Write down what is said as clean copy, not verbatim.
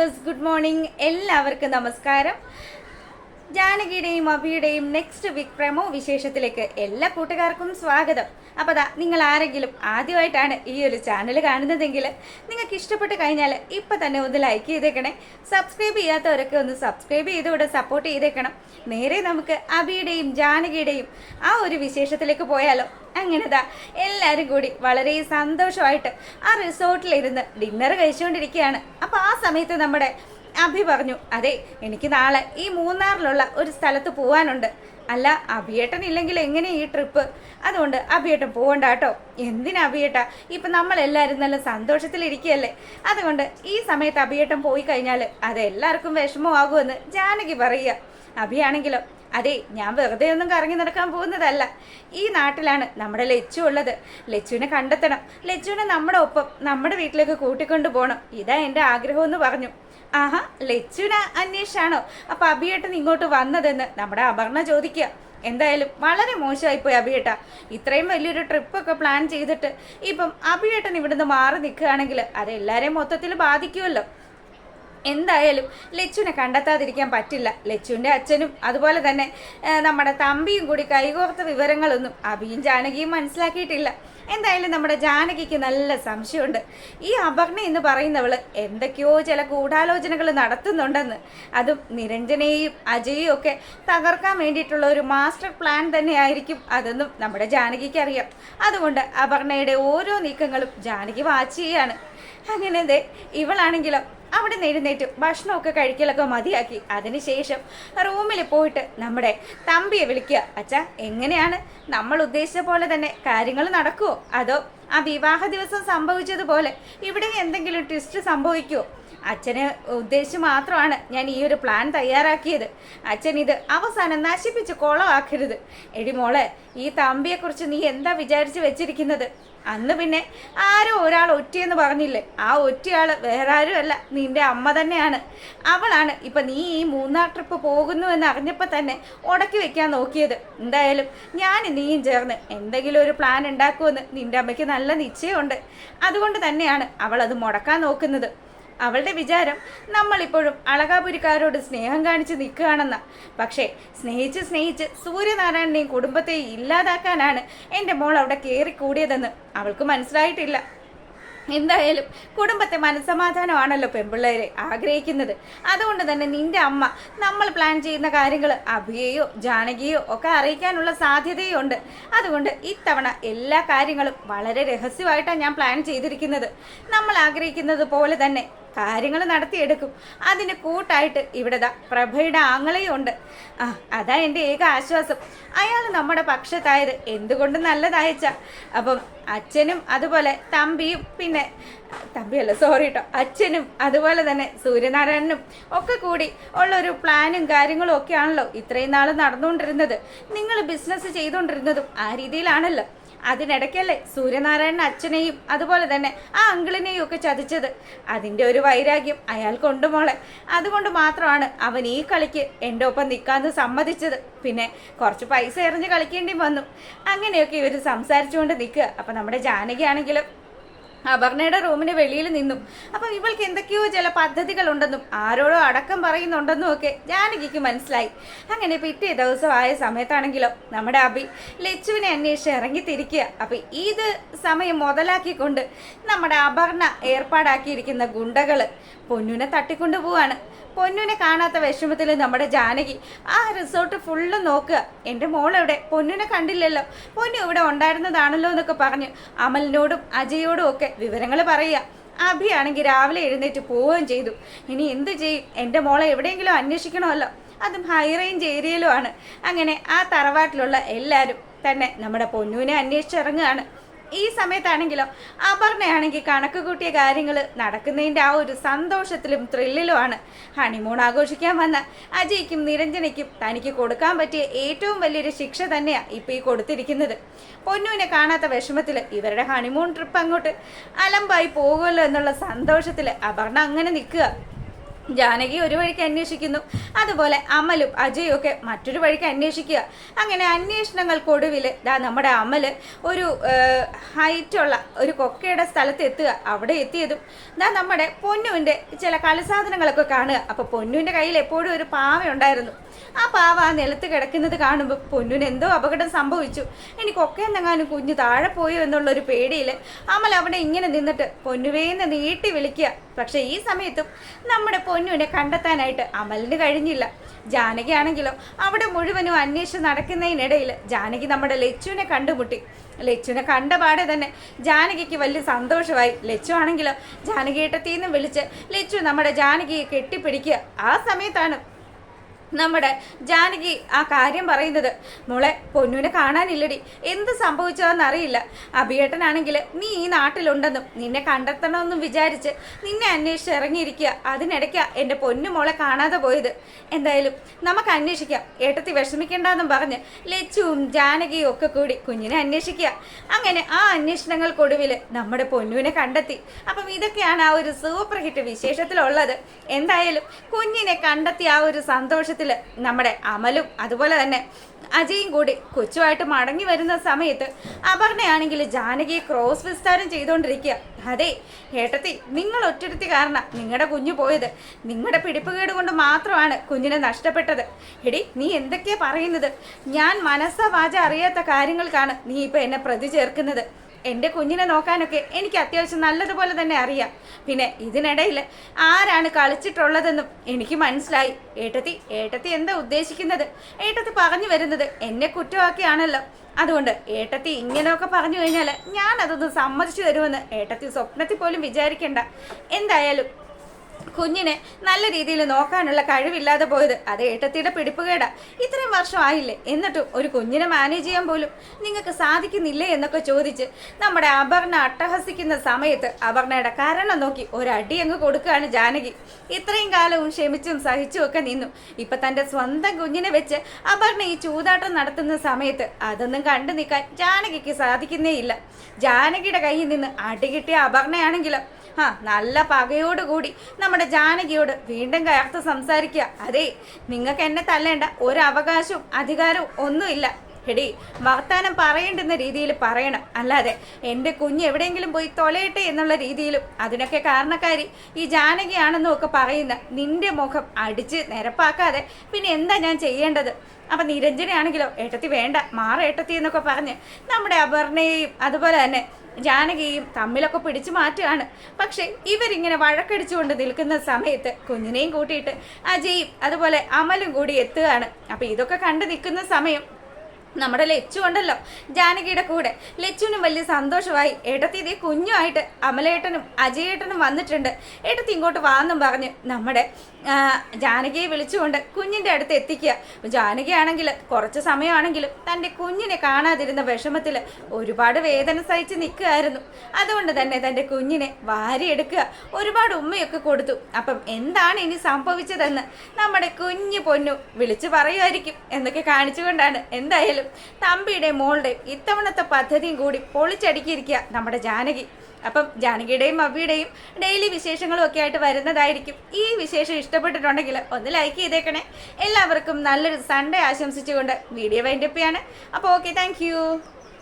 Viewers, good morning. എല്ലാവർക്കും നമസ്കാരം. ജാനകിയുടെയും അഭിയുടെയും next week promo വിശേഷത്തിലേക്ക് എല്ലാ കൂട്ടുകാർക്കും സ്വാഗതം. അപ്പോൾ നിങ്ങൾ ആരെങ്കിലും ആദ്യമായിട്ടാണ് ഈ ഒരു ചാനൽ കാണുന്നതെങ്കിൽ നിങ്ങൾക്ക് ഇഷ്ടപ്പെട്ട് കഴിഞ്ഞാൽ ഇപ്പം തന്നെ ഒന്ന് ലൈക്ക് ചെയ്തേക്കണേ. സബ്സ്ക്രൈബ് ചെയ്യാത്തവരൊക്കെ ഒന്ന് സബ്സ്ക്രൈബ് ചെയ്തുകൊണ്ട് സപ്പോർട്ട് ചെയ്തേക്കണം. നേരെ നമുക്ക് അഭിയുടെയും ജാനകിയുടെയും ആ ഒരു വിശേഷത്തിലേക്ക് പോയാലോ. അങ്ങനെതാ എല്ലാവരും കൂടി വളരെ സന്തോഷമായിട്ട് ആ റിസോർട്ടിലിരുന്ന് ഡിന്നർ കഴിച്ചുകൊണ്ടിരിക്കുകയാണ്. അപ്പോൾ ആ സമയത്ത് നമ്മുടെ അഭി പറഞ്ഞു, അതെ എനിക്ക് നാളെ ഈ മൂന്നാറിലുള്ള ഒരു സ്ഥലത്ത് പോകാനുണ്ട്. അല്ല, അഭിയേട്ടൻ ഇല്ലെങ്കിൽ എങ്ങനെ ഈ ട്രിപ്പ്? അതുകൊണ്ട് അഭിയേട്ടൻ പോകണ്ട കേട്ടോ. എന്തിനാ അഭിയേട്ടാ, ഇപ്പം നമ്മളെല്ലാവരും നല്ല സന്തോഷത്തിലിരിക്കുകയല്ലേ. അതുകൊണ്ട് ഈ സമയത്ത് അഭിയേട്ടൻ പോയി കഴിഞ്ഞാൽ അത് എല്ലാവർക്കും വിഷമമാകുമെന്ന് ജാനകി പറയുക. അഭിയാണെങ്കിലോ, അതെ ഞാൻ വെറുതെ ഒന്നും കറങ്ങി നടക്കാൻ പോകുന്നതല്ല. ഈ നാട്ടിലാണ് നമ്മുടെ ലച്ചു ഉള്ളത്. ലച്ചുവിനെ കണ്ടെത്തണം. ലച്ചുവിനെ നമ്മുടെ ഒപ്പം നമ്മുടെ വീട്ടിലേക്ക് കൂട്ടിക്കൊണ്ടു പോകണം. ഇതാ എൻ്റെ ആഗ്രഹമെന്ന് പറഞ്ഞു. ആഹാ, ലച്ചുവിനെ അന്വേഷിച്ചാണോ അപ്പം അഭിയേട്ടൻ ഇങ്ങോട്ട് വന്നതെന്ന് നമ്മുടെ അപർണ ചോദിക്കുക. എന്തായാലും വളരെ മോശമായിപ്പോയി അഭിയേട്ട. ഇത്രയും വലിയൊരു ട്രിപ്പൊക്കെ പ്ലാൻ ചെയ്തിട്ട് ഇപ്പം അഭിയേട്ടൻ ഇവിടുന്ന് മാറി നിൽക്കുകയാണെങ്കിൽ അത് എല്ലാവരെയും മൊത്തത്തിൽ ബാധിക്കുമല്ലോ. എന്തായാലും ലച്ചുവിനെ കണ്ടെത്താതിരിക്കാൻ പറ്റില്ല. ലച്ചുവിൻ്റെ അച്ഛനും അതുപോലെ തന്നെ നമ്മുടെ തമ്പിയും കൂടി കൈകോർത്ത വിവരങ്ങളൊന്നും അഭിയും ജാനകിയും മനസ്സിലാക്കിയിട്ടില്ല. എന്തായാലും നമ്മുടെ ജാനകിക്ക് നല്ല സംശയമുണ്ട്. ഈ അപർണ എന്ന് പറയുന്നവൾ എന്തൊക്കെയോ ചില ഗൂഢാലോചനകൾ നടത്തുന്നുണ്ടെന്ന്. അതും നിരഞ്ജനെയും അജയും ഒക്കെ തകർക്കാൻ വേണ്ടിയിട്ടുള്ള ഒരു മാസ്റ്റർ പ്ലാൻ തന്നെയായിരിക്കും അതെന്നും നമ്മുടെ ജാനകിക്ക് അറിയാം. അതുകൊണ്ട് അപർണയുടെ ഓരോ നീക്കങ്ങളും ജാനകി വാച്ച് ചെയ്യാണ്. അങ്ങനെ ഇവളാണെങ്കിലോ അവിടെ നിന്ന് എഴുന്നേറ്റ് ഭക്ഷണമൊക്കെ കഴിക്കലൊക്കെ മതിയാക്കി അതിനുശേഷം റൂമിൽ പോയിട്ട് നമ്മുടെ തമ്പിയെ വിളിക്കുക. അച്ഛാ, എങ്ങനെയാണ് നമ്മൾ ഉദ്ദേശിച്ച പോലെ തന്നെ കാര്യങ്ങൾ നടക്കുമോ, അതോ ആ വിവാഹ ദിവസം സംഭവിച്ചതുപോലെ ഇവിടെ എന്തെങ്കിലും ട്വിസ്റ്റ് സംഭവിക്കുമോ? അച്ഛനെ ഉദ്ദേശിച്ച് മാത്രമാണ് ഞാൻ ഈ ഒരു പ്ലാൻ തയ്യാറാക്കിയത്. അച്ഛൻ ഇത് അവസാനം നശിപ്പിച്ച് കുളമാക്കരുത്. എടി മോളെ, ഈ തമ്പിയെക്കുറിച്ച് നീ എന്താ വിചാരിച്ച് വെച്ചിരിക്കുന്നത്? അന്ന് പിന്നെ ആരോ ഒരാൾ ഒറ്റയെന്ന് പറഞ്ഞില്ലേ, ആ ഒറ്റയാൾ വേറെ ആരുമല്ല, നിന്റെ അമ്മ തന്നെയാണ്. അവളാണ് ഇപ്പം നീ ഈ മൂന്നാർ ട്രിപ്പ് പോകുന്നു എന്ന് അറിഞ്ഞപ്പോൾ തന്നെ ഉടക്കി വെക്കാൻ നോക്കിയത്. എന്തായാലും ഞാൻ നീയും ചേർന്ന് എന്തെങ്കിലും ഒരു പ്ലാൻ ഉണ്ടാക്കുമെന്ന് നിന്റെ അമ്മയ്ക്ക് നല്ല നിശ്ചയമുണ്ട്. അതുകൊണ്ട് തന്നെയാണ് അവൾ അത് മുടക്കാൻ നോക്കുന്നത്. അവളുടെ വിചാരം നമ്മളിപ്പോഴും അളകാപുരിക്കാരോട് സ്നേഹം കാണിച്ച് നിൽക്കുകയാണെന്നാ. പക്ഷേ സ്നേഹിച്ച് സൂര്യനാരായണനെയും കുടുംബത്തെയും ഇല്ലാതാക്കാനാണ് എൻ്റെ മോൾ അവിടെ കയറിക്കൂടിയതെന്ന് അവൾക്ക് മനസ്സിലായിട്ടില്ല. എന്തായാലും കുടുംബത്തെ മനസ്സമാധാനമാണല്ലോ പെൺപിള്ളേരെ ആഗ്രഹിക്കുന്നത്. അതുകൊണ്ട് തന്നെ നിന്റെ അമ്മ നമ്മൾ പ്ലാൻ ചെയ്യുന്ന കാര്യങ്ങൾ അഭിയെയോ ജാനകിയോ ഒക്കെ അറിയിക്കാനുള്ള സാധ്യതയുണ്ട്. അതുകൊണ്ട് ഇത്തവണ എല്ലാ കാര്യങ്ങളും വളരെ രഹസ്യമായിട്ടാണ് ഞാൻ പ്ലാൻ ചെയ്തിരിക്കുന്നത്. നമ്മൾ ആഗ്രഹിക്കുന്നത് പോലെ തന്നെ കാര്യങ്ങൾ നടത്തിയെടുക്കും. അതിന് കൂട്ടായിട്ട് ഇവിടെ പ്രഭയുടെ ആങ്ങളയും ഉണ്ട്. അതാ എൻ്റെ ഏക ആശ്വാസം. അയാൾ നമ്മുടെ പക്ഷത്തായത് എന്തുകൊണ്ട് നല്ലതായച്ച. അപ്പം അച്ഛനും അതുപോലെ തമ്പിയും, പിന്നെ തമ്പിയല്ല സോറി കേട്ടോ, അച്ഛനും അതുപോലെ തന്നെ സൂര്യനാരായണനും ഒക്കെ കൂടി ഉള്ളൊരു പ്ലാനും കാര്യങ്ങളും ഒക്കെ ആണല്ലോ ഇത്രയും നാൾ നടന്നുകൊണ്ടിരുന്നത്. നിങ്ങൾ ബിസിനസ് ചെയ്തുകൊണ്ടിരുന്നതും ആ രീതിയിലാണല്ലോ. അതിനിടയ്ക്കല്ലേ സൂര്യനാരായണൻ അച്ഛനെയും അതുപോലെ തന്നെ ആ അങ്കിളിനെയും ഒക്കെ ചതിച്ചത്. അതിൻ്റെ ഒരു വൈരാഗ്യം അയാൾക്കുണ്ട് മോളെ. അതുകൊണ്ട് മാത്രമാണ് അവൻ ഈ കളിക്ക് എൻ്റെ ഒപ്പം നിൽക്കാമെന്ന് സമ്മതിച്ചത്. പിന്നെ കുറച്ച് പൈസ എറിഞ്ഞ് കളിക്കേണ്ടി വന്നു. അങ്ങനെയൊക്കെ ഇവർ സംസാരിച്ചുകൊണ്ട് നിൽക്കുക. അപ്പം നമ്മുടെ ജാനകി ആണെങ്കിലും അപർണയുടെ റൂമിന് വെളിയിൽ നിന്നും അപ്പം ഇവൾക്ക് എന്തൊക്കെയോ ചില പദ്ധതികളുണ്ടെന്നും ആരോടോ അടക്കം പറയുന്നുണ്ടെന്നും ഒക്കെ ജാനകിക്ക് മനസ്സിലായി. അങ്ങനെ പിറ്റേ ദിവസമായ സമയത്താണെങ്കിലോ നമ്മുടെ അഭി ലച്ചുവിനെ അന്വേഷിച്ച് ഇറങ്ങിത്തിരിക്കുക. അപ്പം ഇത് സമയം മുതലാക്കിക്കൊണ്ട് നമ്മുടെ അപർണ ഏർപ്പാടാക്കിയിരിക്കുന്ന ഗുണ്ടകൾ പൊന്നുവിനെ തട്ടിക്കൊണ്ടു പോവാണ്. പൊന്നുവിനെ കാണാത്ത വിഷമത്തിൽ നമ്മുടെ ജാനകി ആ റിസോർട്ട് ഫുള്ള് നോക്കുക. എൻ്റെ മോളെവിടെ, പൊന്നുവിനെ കണ്ടില്ലല്ലോ, പൊന്നു ഇവിടെ ഉണ്ടായിരുന്നതാണല്ലോ എന്നൊക്കെ പറഞ്ഞ് അമലിനോടും അജയോടും ഒക്കെ വിവരങ്ങൾ പറയുക. അഭിയാണെങ്കിൽ രാവിലെ എഴുന്നേറ്റ് പോവുകയും ചെയ്തു. ഇനി എന്ത് ചെയ്യും? എൻ്റെ മോളെ എവിടെയെങ്കിലും അന്വേഷിക്കണമല്ലോ, അതും ഹൈ റേഞ്ച് ഏരിയയിലുമാണ്. അങ്ങനെ ആ തറവാട്ടിലുള്ള എല്ലാവരും തന്നെ നമ്മുടെ പൊന്നുവിനെ അന്വേഷിച്ചിറങ്ങുകയാണ്. ഈ സമയത്താണെങ്കിലോ അപർണയാണെങ്കിൽ കണക്ക് കൂട്ടിയ കാര്യങ്ങൾ നടക്കുന്നതിൻ്റെ ആ ഒരു സന്തോഷത്തിലും ത്രില്ലിലുമാണ്. ഹണിമൂൺ ആഘോഷിക്കാൻ വന്ന അജയ്ക്കും നിരഞ്ജനയ്ക്കും തനിക്ക് കൊടുക്കാൻ പറ്റിയ ഏറ്റവും വലിയൊരു ശിക്ഷ തന്നെയാണ് ഇപ്പോൾ ഈ കൊടുത്തിരിക്കുന്നത്. പൊന്നുവിനെ കാണാത്ത വിഷമത്തിൽ ഇവരുടെ ഹണിമൂൺ ട്രിപ്പ് അങ്ങോട്ട് അലമ്പായി പോകുമല്ലോ എന്നുള്ള സന്തോഷത്തിൽ അപർണ അങ്ങനെ നിൽക്കുക. ജാനകി ഒരു വഴിക്ക് അന്വേഷിക്കുന്നു, അതുപോലെ അമലും അജയും ഒക്കെ മറ്റൊരു വഴിക്ക് അന്വേഷിക്കുക. അങ്ങനെ അന്വേഷണങ്ങൾക്കൊടുവിൽ നമ്മുടെ അമല് ഒരു ഹൈറ്റുള്ള ഒരു കൊക്കയുടെ സ്ഥലത്ത് എത്തുക. അവിടെ എത്തിയതും നമ്മുടെ പൊന്നുവിൻ്റെ ചില കളിസാധനങ്ങളൊക്കെ കാണുക. അപ്പോൾ പൊന്നുവിൻ്റെ കയ്യിൽ എപ്പോഴും ഒരു പാവ ഉണ്ടായിരുന്നു. ആ പാവ ആ നിലത്ത് കിടക്കുന്നത് കാണുമ്പോൾ പൊന്നിന് എന്തോ അപകടം സംഭവിച്ചു, എനിക്കൊക്കെ എന്തെങ്ങാനും കുഞ്ഞ് താഴെ പോയോ എന്നുള്ളൊരു പേടിയിൽ അമൽ അവിടെ ഇങ്ങനെ നിന്നിട്ട് പൊന്നുവേന്ന് നീട്ടി വിളിക്കുക. പക്ഷെ ഈ സമയത്തും നമ്മുടെ പൊന്നുവിനെ കണ്ടെത്താനായിട്ട് അമലിന് കഴിഞ്ഞില്ല. ജാനകി ആണെങ്കിലോ അവിടെ മുഴുവനും അന്വേഷണം നടക്കുന്നതിനിടയിൽ ജാനകി നമ്മുടെ ലച്ചുവിനെ കണ്ടുമുട്ടി. ലച്ചുവിനെ കണ്ട പാടെ തന്നെ ജാനകിക്ക് വലിയ സന്തോഷമായി. ലച്ചു ആണെങ്കിലോ ജാനകി ഏട്ടത്തിന്ന് വിളിച്ച് ലച്ചു നമ്മുടെ ജാനകിയെ കെട്ടിപ്പിടിക്കുക. ആ സമയത്താണ് നമ്മുടെ ജാനകി ആ കാര്യം പറയുന്നത്. മോളെ, പൊന്നുവിനെ കാണാനില്ലടി, എന്ത് സംഭവിച്ചതെന്നറിയില്ല. അഭിയേട്ടനാണെങ്കിൽ നീ ഈ നാട്ടിലുണ്ടെന്നും നിന്നെ കണ്ടെത്തണമെന്നും വിചാരിച്ച് നിന്നെ അന്വേഷിച്ച് ഇറങ്ങിയിരിക്കുക. അതിനിടയ്ക്ക് എൻ്റെ പൊന്നു മോളെ കാണാതെ പോയത്. എന്തായാലും നമുക്ക് അന്വേഷിക്കാം, ഏട്ടത്തി വിഷമിക്കേണ്ടെന്നും പറഞ്ഞ് ലച്ചുവും ജാനകിയും ഒക്കെ കൂടി കുഞ്ഞിനെ അന്വേഷിക്കുക. അങ്ങനെ ആ അന്വേഷണങ്ങൾക്കൊടുവിൽ നമ്മുടെ പൊന്നുവിനെ കണ്ടെത്തി. അപ്പം ഇതൊക്കെയാണ് ആ ഒരു സൂപ്പർ ഹിറ്റ് വിശേഷത്തിലുള്ളത്. എന്തായാലും കുഞ്ഞിനെ കണ്ടെത്തിയ ആ ഒരു സന്തോഷത്തിൽ നമ്മുടെ അമലും അതുപോലെ തന്നെ അജയും കൂടി കൊച്ചുമായിട്ട് മടങ്ങി വരുന്ന സമയത്ത് അപർണയാണെങ്കിൽ ജാനകിയെ ക്രോസ് വിസ്താരം ചെയ്തുകൊണ്ടിരിക്കുക. അതെ ഏട്ടത്തി, നിങ്ങൾ ഒറ്റരുത്തി കാരണം നിങ്ങളുടെ കുഞ്ഞു പോയത്. നിങ്ങളുടെ പിടിപ്പുകേട് കൊണ്ട് മാത്രമാണ് കുഞ്ഞിനെ നഷ്ടപ്പെട്ടത്. എടി, നീ എന്തൊക്കെയാ പറയുന്നത്? ഞാൻ മനസ്സാ വാച അറിയാത്ത കാര്യങ്ങൾക്കാണ് നീ ഇപ്പം എന്നെ പ്രതി ചേർക്കുന്നത്. എൻ്റെ കുഞ്ഞിനെ നോക്കാനൊക്കെ എനിക്ക് അത്യാവശ്യം നല്ലതുപോലെ തന്നെ അറിയാം. പിന്നെ ഇതിനിടയിൽ ആരാണ് കളിച്ചിട്ടുള്ളതെന്നും എനിക്ക് മനസ്സിലായി. ഏട്ടത്തി എന്താ ഉദ്ദേശിക്കുന്നത്? ഏട്ടത്തി പറഞ്ഞു വരുന്നത് എന്നെ കുറ്റമാക്കിയാണല്ലോ. അതുകൊണ്ട് ഏട്ടത്തി ഇങ്ങനെയൊക്കെ പറഞ്ഞു കഴിഞ്ഞാൽ ഞാൻ അതൊന്ന് സമ്മതിച്ചു തരുമെന്ന് ഏട്ടത്തി സ്വപ്നത്തിൽ പോലും വിചാരിക്കേണ്ട. എന്തായാലും കുഞ്ഞിനെ നല്ല രീതിയിൽ നോക്കാനുള്ള കഴിവില്ലാതെ പോയത് അത് ഏട്ടത്തിയുടെ പിടിപ്പുകേടാ. ഇത്രയും വർഷം ആയില്ലേ, എന്നിട്ടും ഒരു കുഞ്ഞിനെ മാനേജ് ചെയ്യാൻ പോലും നിങ്ങൾക്ക് സാധിക്കുന്നില്ലേ എന്നൊക്കെ ചോദിച്ച് നമ്മുടെ അപർണ അട്ടഹസിക്കുന്ന സമയത്ത് അപർണയുടെ കാരണം നോക്കി ഒരടി അങ്ങ് കൊടുക്കുകയാണ് ജാനകി. ഇത്രയും കാലവും ക്ഷമിച്ചും സഹിച്ചും ഒക്കെ നിന്നു. ഇപ്പൊ തൻ്റെ സ്വന്തം കുഞ്ഞിനെ വെച്ച് അപർണ ഈ ചൂതാട്ടം നടത്തുന്ന സമയത്ത് അതൊന്നും കണ്ടു നിൽക്കാൻ ജാനകിക്ക് സാധിക്കുന്നേ ഇല്ല. ജാനകിയുടെ കയ്യിൽ നിന്ന് അടി കിട്ടിയ അപർണയാണെങ്കിലും നല്ല പകയോടുകൂടി നമ്മുടെ ജാനകിയോട് വീണ്ടും കയർത്ത് സംസാരിക്കുക. അതെ, നിങ്ങൾക്ക് എന്നെ തല്ലേണ്ട ഒരു അവകാശവും അധികാരവും ഒന്നുമില്ല. എടി, വർത്താനം പറയേണ്ടുന്ന രീതിയിൽ പറയണം, അല്ലാതെ എൻ്റെ കുഞ്ഞ് എവിടെയെങ്കിലും പോയി തൊലയട്ടെ എന്നുള്ള രീതിയിലും അതിനൊക്കെ കാരണക്കാരി ഈ ജാനകിയാണെന്നും ഒക്കെ പറയുന്ന നിന്റെ മുഖം അടിച്ച് നിരപ്പാക്കാതെ പിന്നെ എന്താ ഞാൻ ചെയ്യേണ്ടത്? അപ്പം നിരഞ്ജനയാണെങ്കിലോ ഏട്ടത്തി വേണ്ട, മാറ ഏട്ടത്തി എന്നൊക്കെ പറഞ്ഞ് നമ്മുടെ അപർണയെയും അതുപോലെ തന്നെ ജാനകിയും തമ്മിലൊക്കെ പിടിച്ചു മാറ്റുകയാണ്. പക്ഷെ ഇവരിങ്ങനെ വഴക്കടിച്ചുകൊണ്ട് നിൽക്കുന്ന സമയത്ത് കുഞ്ഞിനെയും കൂട്ടിയിട്ട് അജയും അതുപോലെ അമലും കൂടി എത്തുകയാണ്. അപ്പം ഇതൊക്കെ കണ്ടു നിൽക്കുന്ന സമയം നമ്മുടെ ലച്ചു ഉണ്ടല്ലോ ജാനകിയുടെ കൂടെ, ലച്ചുവിനും വലിയ സന്തോഷമായി. ഏട്ടത്തി ഇതേ കുഞ്ഞുമായിട്ട് അമലേട്ടനും അജയേട്ടനും വന്നിട്ടുണ്ട്, ഏട്ടത്തി ഇങ്ങോട്ട് വാന്നും പറഞ്ഞ് നമ്മുടെ ജാനകിയെ വിളിച്ചുകൊണ്ട് കുഞ്ഞിൻ്റെ അടുത്ത് എത്തിക്കുക. ജാനകി ആണെങ്കിൽ കുറച്ച് സമയമാണെങ്കിലും തൻ്റെ കുഞ്ഞിനെ കാണാതിരുന്ന വിഷമത്തിൽ ഒരുപാട് വേദന സഹിച്ച് നിൽക്കുകയായിരുന്നു. അതുകൊണ്ട് തന്നെ തൻ്റെ കുഞ്ഞിനെ വാരിയെടുക്കുക, ഒരുപാട് ഉമ്മയൊക്കെ കൊടുത്തു. അപ്പം എന്താണ് ഇനി സംഭവിച്ചതെന്ന് നമ്മുടെ കുഞ്ഞു പൊന്നു വിളിച്ചു പറയുമായിരിക്കും എന്നൊക്കെ കാണിച്ചുകൊണ്ടാണ് എന്തായാലും തമ്പിയുടെയും മോളുടെയും ഇത്തവണത്തെ പദ്ധതിയും കൂടി പൊളിച്ചടുക്കിയിരിക്കുക നമ്മുടെ ജാനകി. അപ്പം ജാനകിയുടെയും അബിയുടെയും ഡെയിലി വിശേഷങ്ങളും ഒക്കെ ആയിട്ട് വരുന്നതായിരിക്കും. ഈ വിശേഷം ഇഷ്ടപ്പെട്ടിട്ടുണ്ടെങ്കിൽ ഒന്ന് ലൈക്ക് ചെയ്തേക്കണേ. എല്ലാവർക്കും നല്ലൊരു സൺഡേ ആശംസിച്ചുകൊണ്ട് വീഡിയോ വൈൻഡപ്പ് ചെയ്യാണ്. അപ്പോൾ ഓക്കെ, താങ്ക്